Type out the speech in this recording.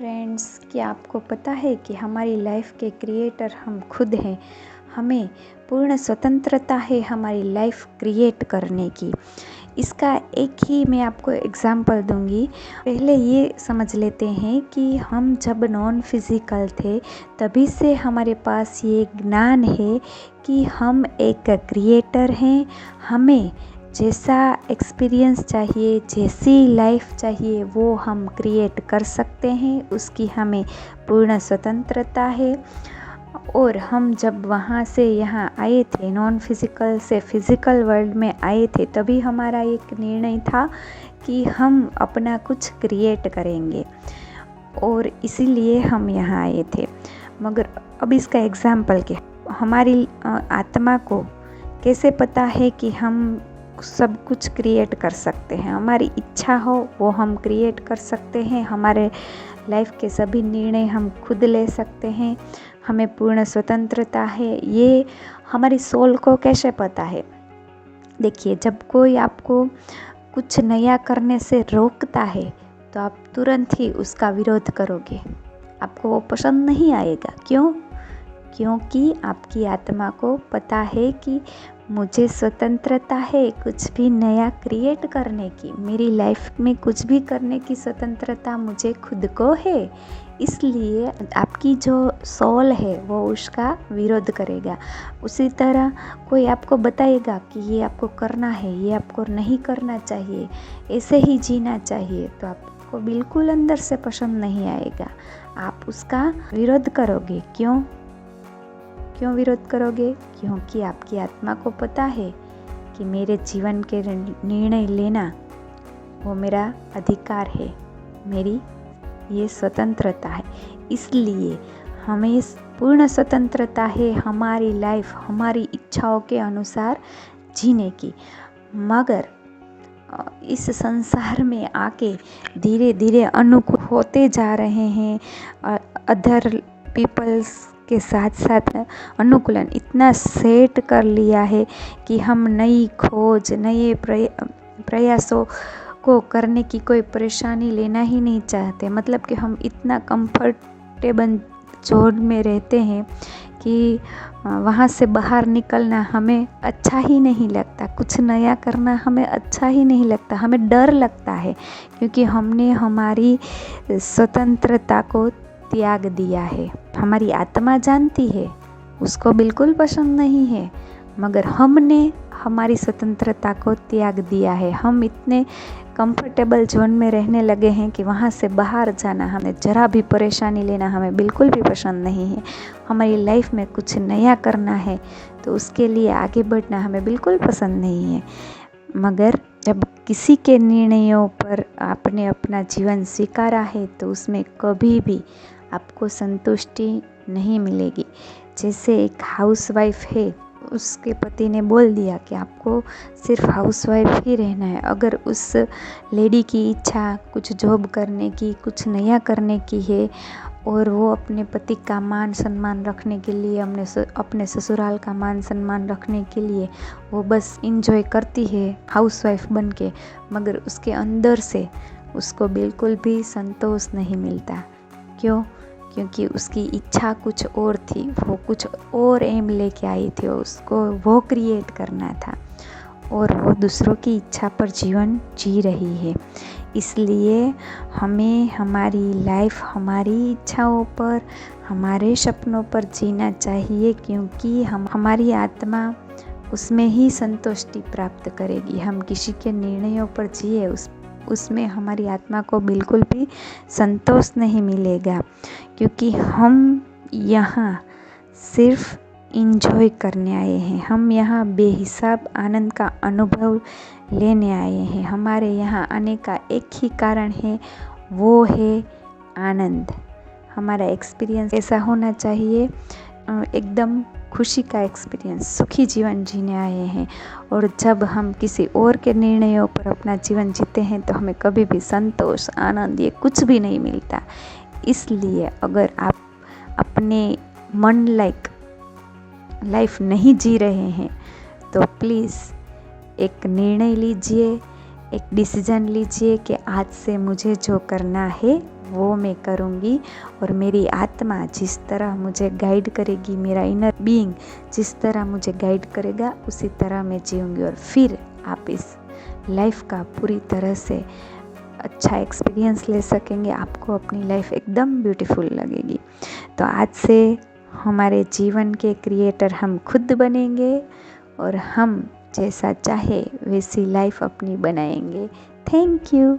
Friends, क्या आपको पता है कि हमारी लाइफ के क्रिएटर हम खुद हैं। हमें पूर्ण स्वतंत्रता है हमारी लाइफ क्रिएट करने की। इसका एक ही मैं आपको एग्जांपल दूंगी। पहले ये समझ लेते हैं कि हम जब नॉन फिजिकल थे तभी से हमारे पास ये ज्ञान है कि हम एक क्रिएटर हैं। हमें जैसा एक्सपीरियंस चाहिए, जैसी लाइफ चाहिए, वो हम क्रिएट कर सकते हैं। उसकी हमें पूर्ण स्वतंत्रता है। और हम जब वहाँ से यहाँ आए थे, नॉन फिजिकल से फिजिकल वर्ल्ड में आए थे, तभी हमारा एक निर्णय था कि हम अपना कुछ क्रिएट करेंगे और इसीलिए हम यहाँ आए थे। मगर अब इसका एग्जाम्पल क्या, हमारी आत्मा को कैसे पता है कि हम सब कुछ क्रिएट कर सकते हैं। हमारी इच्छा हो वो हम क्रिएट कर सकते हैं। हमारे लाइफ के सभी निर्णय हम खुद ले सकते हैं। हमें पूर्ण स्वतंत्रता है। ये हमारी सोल को कैसे पता है? देखिए, जब कोई आपको कुछ नया करने से रोकता है तो आप तुरंत ही उसका विरोध करोगे। आपको वो पसंद नहीं आएगा। क्यों? क्योंकि आपकी आत्मा को पता है कि मुझे स्वतंत्रता है कुछ भी नया क्रिएट करने की। मेरी लाइफ में कुछ भी करने की स्वतंत्रता मुझे खुद को है। इसलिए आपकी जो सोल है वो उसका विरोध करेगा। उसी तरह कोई आपको बताएगा कि ये आपको करना है, ये आपको नहीं करना चाहिए, ऐसे ही जीना चाहिए, तो आपको बिल्कुल अंदर से पसंद नहीं आएगा। आप उसका विरोध करोगे। क्यों विरोध करोगे? क्योंकि आपकी आत्मा को पता है कि मेरे जीवन के निर्णय लेना वो मेरा अधिकार है, मेरी ये स्वतंत्रता है। इसलिए हमें पूर्ण स्वतंत्रता है हमारी लाइफ हमारी इच्छाओं के अनुसार जीने की। मगर इस संसार में आके धीरे धीरे अनुकूल होते जा रहे हैं। अदर पीपल्स के साथ साथ अनुकूलन इतना सेट कर लिया है कि हम नई खोज, नए प्रयासों को करने की कोई परेशानी लेना ही नहीं चाहते। मतलब कि हम इतना कंफर्टेबल जोन में रहते हैं कि वहाँ से बाहर निकलना हमें अच्छा ही नहीं लगता। कुछ नया करना हमें अच्छा ही नहीं लगता। हमें डर लगता है क्योंकि हमने हमारी स्वतंत्रता को त्याग दिया है। हमारी आत्मा जानती है उसको बिल्कुल पसंद नहीं है, मगर हमने हमारी स्वतंत्रता को त्याग दिया है। हम इतने कंफर्टेबल जोन में रहने लगे हैं कि वहाँ से बाहर जाना, हमें जरा भी परेशानी लेना हमें बिल्कुल भी पसंद नहीं है। हमारी लाइफ में कुछ नया करना है तो उसके लिए आगे बढ़ना हमें बिल्कुल पसंद नहीं है। मगर जब किसी के निर्णयों पर आपने अपना जीवन स्वीकारा है तो उसमें कभी भी आपको संतुष्टि नहीं मिलेगी। जैसे एक हाउसवाइफ है, उसके पति ने बोल दिया कि आपको सिर्फ हाउसवाइफ ही रहना है। अगर उस लेडी की इच्छा कुछ जॉब करने की, कुछ नया करने की है और वो अपने पति का मान सम्मान रखने के लिए, अपने ससुराल का मान सम्मान रखने के लिए वो बस इंजॉय करती है हाउसवाइफ बन के, मगर उसके अंदर से उसको बिल्कुल भी संतोष नहीं मिलता। क्यों? क्योंकि उसकी इच्छा कुछ और थी, वो कुछ और एम लेके आई थी, उसको वो क्रिएट करना था और वो दूसरों की इच्छा पर जीवन जी रही है। इसलिए हमें हमारी लाइफ हमारी इच्छाओं पर, हमारे सपनों पर जीना चाहिए, क्योंकि हमारी आत्मा उसमें ही संतुष्टि प्राप्त करेगी। हम किसी के निर्णयों पर जिए उसमें हमारी आत्मा को बिल्कुल भी संतोष नहीं मिलेगा, क्योंकि हम यहाँ सिर्फ इंजॉय करने आए हैं। हम यहाँ बेहिसाब आनंद का अनुभव लेने आए हैं। हमारे यहाँ आने का एक ही कारण है, वो है आनंद। हमारा एक्सपीरियंस ऐसा होना चाहिए, एकदम खुशी का एक्सपीरियंस, सुखी जीवन जीने आए हैं। और जब हम किसी और के निर्णयों पर अपना जीवन जीते हैं तो हमें कभी भी संतोष, आनंद ये कुछ भी नहीं मिलता। इसलिए अगर आप अपने मन लाइक लाइफ नहीं जी रहे हैं तो प्लीज़ एक निर्णय लीजिए, एक डिसीजन लीजिए कि आज से मुझे जो करना है वो मैं करूँगी, और मेरी आत्मा जिस तरह मुझे गाइड करेगी, मेरा इनर बीइंग जिस तरह मुझे गाइड करेगा, उसी तरह मैं जीऊँगी। और फिर आप इस लाइफ का पूरी तरह से अच्छा एक्सपीरियंस ले सकेंगे। आपको अपनी लाइफ एकदम ब्यूटीफुल लगेगी। तो आज से हमारे जीवन के क्रिएटर हम खुद बनेंगे, और हम जैसा चाहे वैसी लाइफ अपनी बनाएंगे। Thank you.